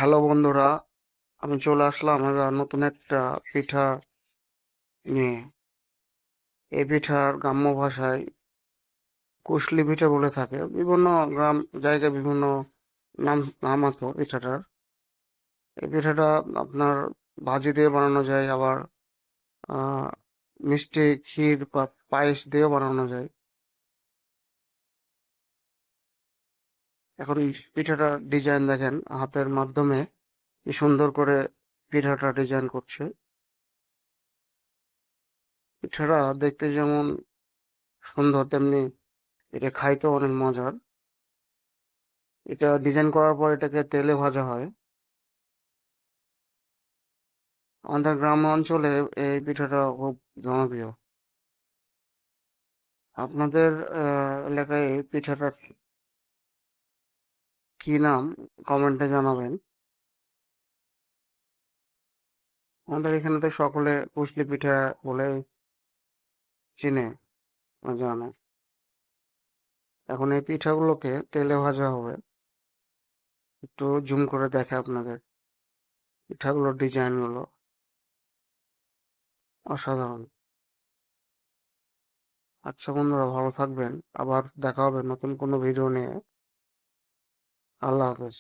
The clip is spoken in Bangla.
হ্যালো বন্ধুরা, আমি চলে আসলাম এবার নতুন একটা পিঠা নিয়ে। এই পিঠার গ্রাম্য ভাষায় কুশলি পিঠা বলে থাকে। বিভিন্ন গ্রাম জায়গায় বিভিন্ন নাম নাম আছে পিঠাটার। এই পিঠাটা আপনার ভাজি দিয়ে বানানো যায়, আবার আহ মিষ্টি ক্ষীর বা পায়েস দিয়েও বানানো যায়। এখন পিঠাটার ডিজাইন দেখেন, হাতের মাধ্যমে কি সুন্দর করে পিঠাটা ডিজাইন করছে। পিঠাটা দেখতে যেমন সুন্দর, তেমনি এটা খাইতেও অনেক মজার। এটা ডিজাইন করার পর এটাকে তেলে ভাজা হয়। আমাদের গ্রাম অঞ্চলে এই পিঠাটা খুব জনপ্রিয়। আপনাদের এলাকায় এই পিঠাটার কি নাম কমেন্টে জানাবেন। আমাদের এখানে তো সকলে কুশলি পিঠা বলে চিনে বা জানে। এখন এই পিঠাগুলোকে তেলে ভাজা হবে। একটু জুম করে দেখে আপনাদের পিঠাগুলোর ডিজাইন গুলো অসাধারণ। আচ্ছা বন্ধুরা, ভালো থাকবেন। আবার দেখা হবে নতুন কোনো ভিডিও নিয়ে। আল্লাহ হাফেজ।